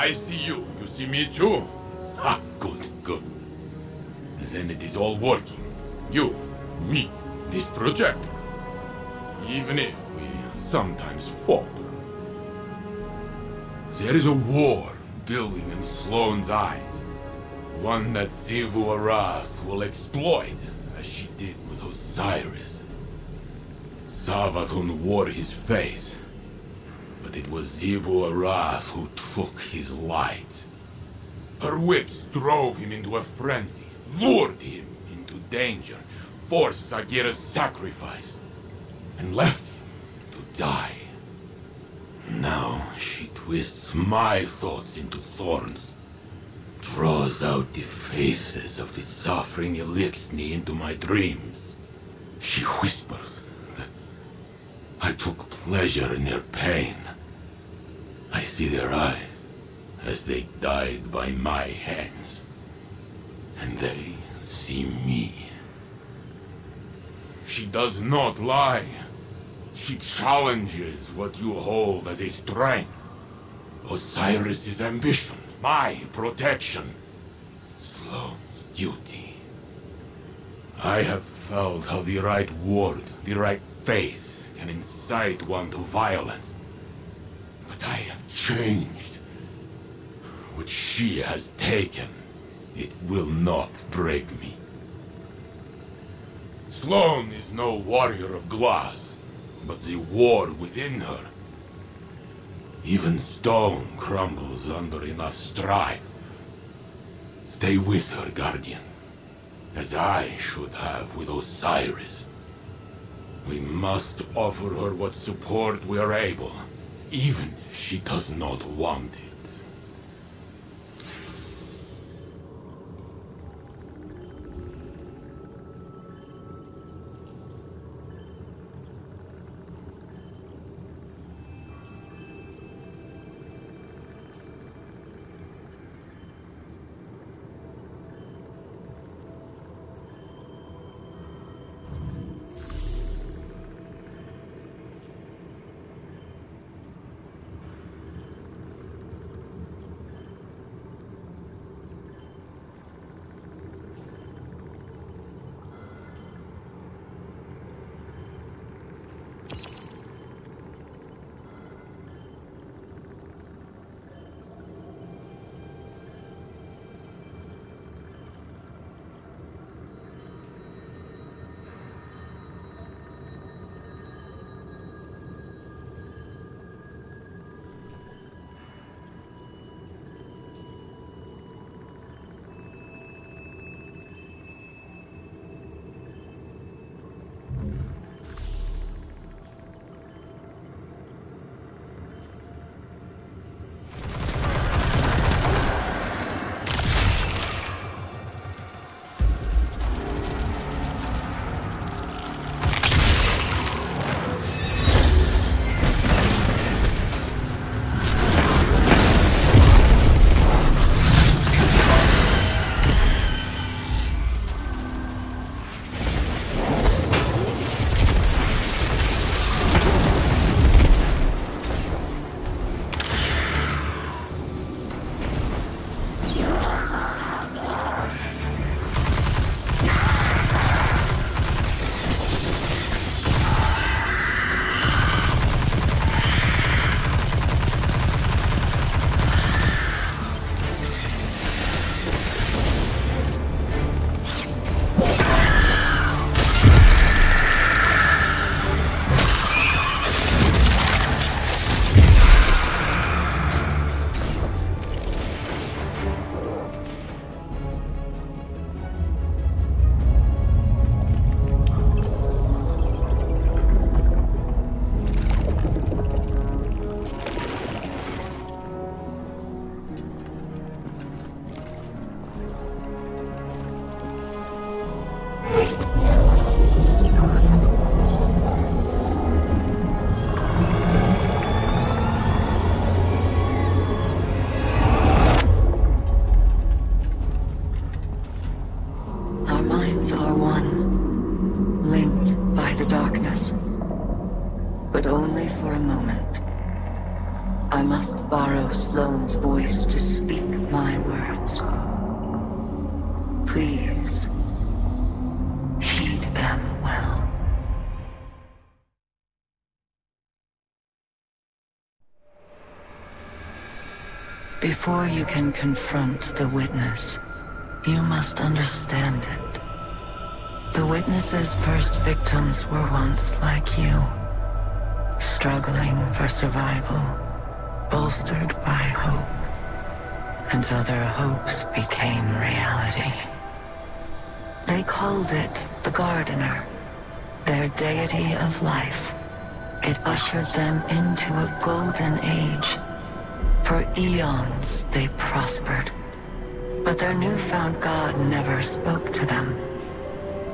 I see you. You see me too? Ha, good, good. Then it is all working. You, me, this project. Even if we sometimes falter. There is a war building in Sloane's eyes. One that Xivu Arath will exploit, as she did with Osiris. Savathun wore his face, but it was Xivu Arath who took his light. Her whips drove him into a frenzy, lured him into danger, forced Sagira's sacrifice, and left him to die. Now she twists my thoughts into thorns, draws out the faces of the suffering Elixni into my dreams. She whispers that I took pleasure in their pain. I see their eyes as they died by my hands, and they see me. She does not lie. She challenges what you hold as a strength. Osiris' ambition, my protection, Sloane's duty. I have felt how the right word, the right face, can incite one to violence. But I have changed. What she has taken, it will not break me. Sloane is no warrior of glass, but the war within her. Even stone crumbles under enough strife. Stay with her, Guardian, as I should have with Osiris. We must offer her what support we are able, even if she does not want it. I must borrow Sloane's voice to speak my words. Please, heed them well. Before you can confront the witness, you must understand it. The witness's first victims were once like you, struggling for survival, bolstered by hope, until their hopes became reality. They called it the Gardener, their deity of life. It ushered them into a golden age. For eons they prospered, but their newfound god never spoke to them.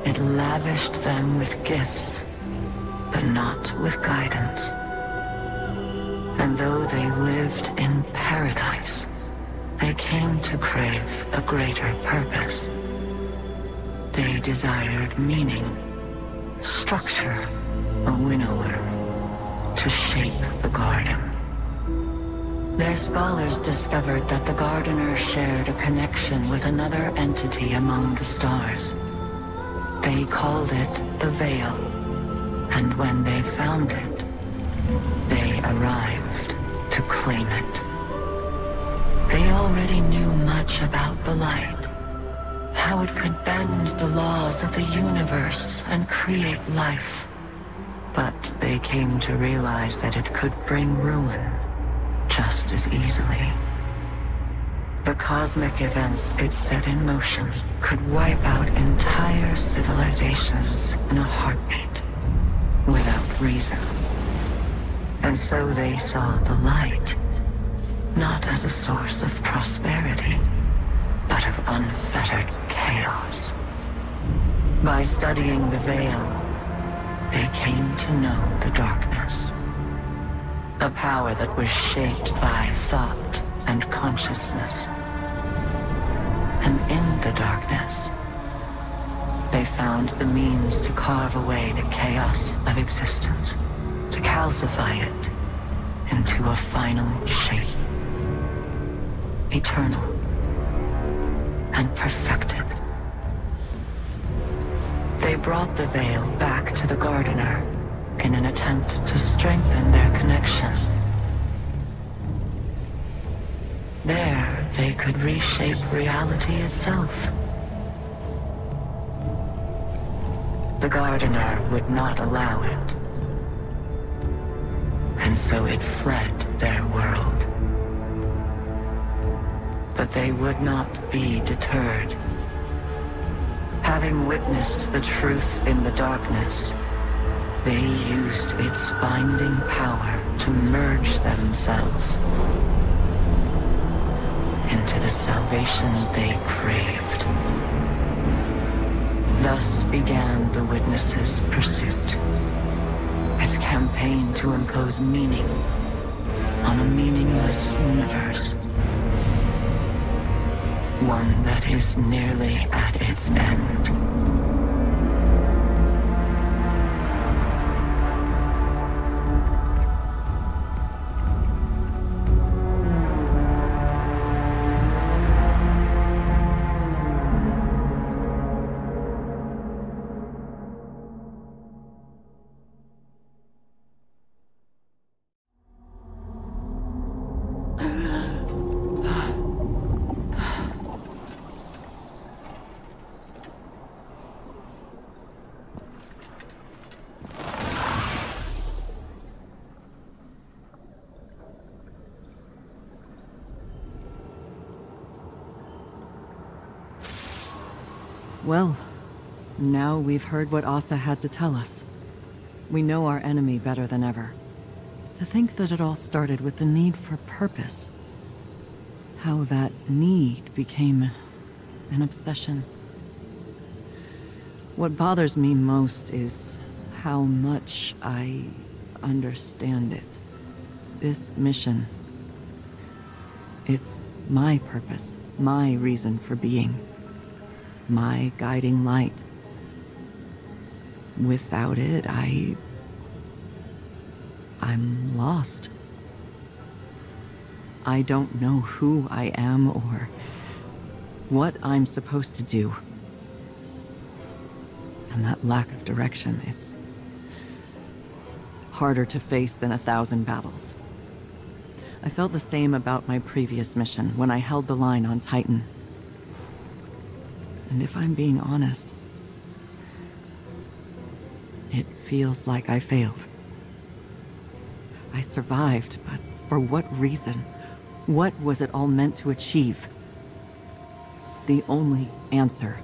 It lavished them with gifts, but not with guidance. And though they lived in paradise, they came to crave a greater purpose. They desired meaning, structure, a winnower, to shape the garden. Their scholars discovered that the Gardener shared a connection with another entity among the stars. They called it the Veil, and when they found it, they arrived to claim it. They already knew much about the light, how it could bend the laws of the universe and create life. But they came to realize that it could bring ruin just as easily. The cosmic events it set in motion could wipe out entire civilizations in a heartbeat, without reason. And so they saw the light, not as a source of prosperity, but of unfettered chaos. By studying the Veil, they came to know the darkness. A power that was shaped by thought and consciousness. And in the darkness, they found the means to carve away the chaos of existence, to calcify it into a final shape. Eternal and perfected. They brought the Veil back to the Gardener in an attempt to strengthen their connection. There, they could reshape reality itself. The Gardener would not allow it, and so it fled their world. But they would not be deterred. Having witnessed the truth in the darkness, they used its binding power to merge themselves into the salvation they craved. Thus began the Witness's pursuit, its campaign to impose meaning on a meaningless universe, one that is nearly at its end. Well, now we've heard what Asa had to tell us. We know our enemy better than ever. To think that it all started with the need for purpose. How that need became an obsession. What bothers me most is how much I understand it. This mission. It's my purpose, my reason for being. My guiding light. Without it, I'm lost. I don't know who I am or what I'm supposed to do. And that lack of direction, it's harder to face than 1,000 battles. I felt the same about my previous mission when I held the line on Titan. And if I'm being honest, it feels like I failed. I survived, but for what reason? What was it all meant to achieve? The only answer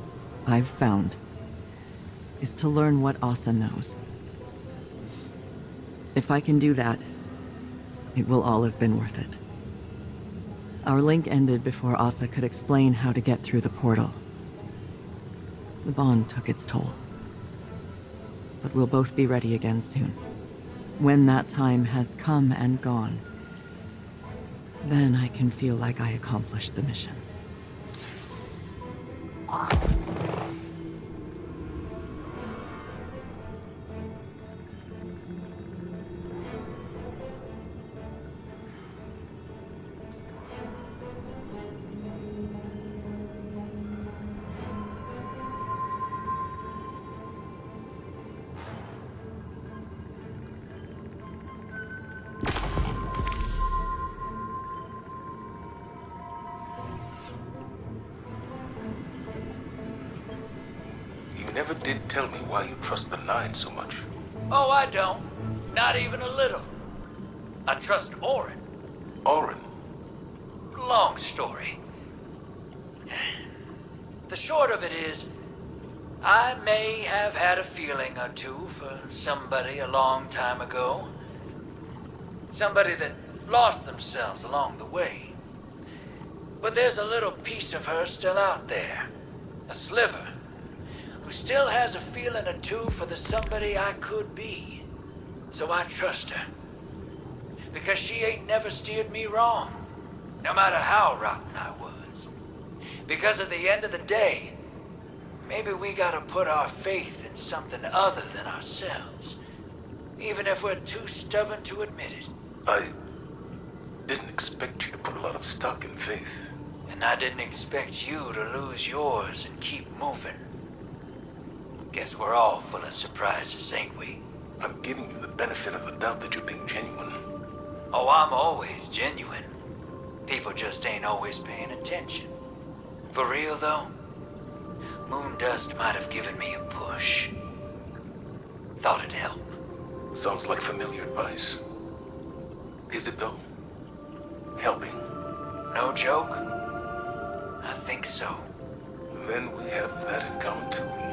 I've found is to learn what Asa knows. If I can do that, it will all have been worth it. Our link ended before Asa could explain how to get through the portal. The bond took its toll. But we'll both be ready again soon. When that time has come and gone, then I can feel like I accomplished the mission. You never did tell me why you trust the Nine so much. Oh, I don't. Not even a little. I trust Orin. Orin? Long story. The short of it is, I may have had a feeling or two for somebody a long time ago. Somebody that lost themselves along the way. But there's a little piece of her still out there. A sliver. Who still has a feeling or two for the somebody I could be. So I trust her. Because she ain't never steered me wrong. No matter how rotten I was. Because at the end of the day, maybe we gotta put our faith in something other than ourselves. Even if we're too stubborn to admit it. I didn't expect you to put a lot of stock in faith. And I didn't expect you to lose yours and keep moving. Guess we're all full of surprises, ain't we? I'm giving you the benefit of the doubt that you're being genuine. Oh, I'm always genuine. People just ain't always paying attention. For real, though, Moondust might have given me a push. Thought it'd help. Sounds like familiar advice. Is it, though? Helping? No joke? I think so. Then we have that in common, too.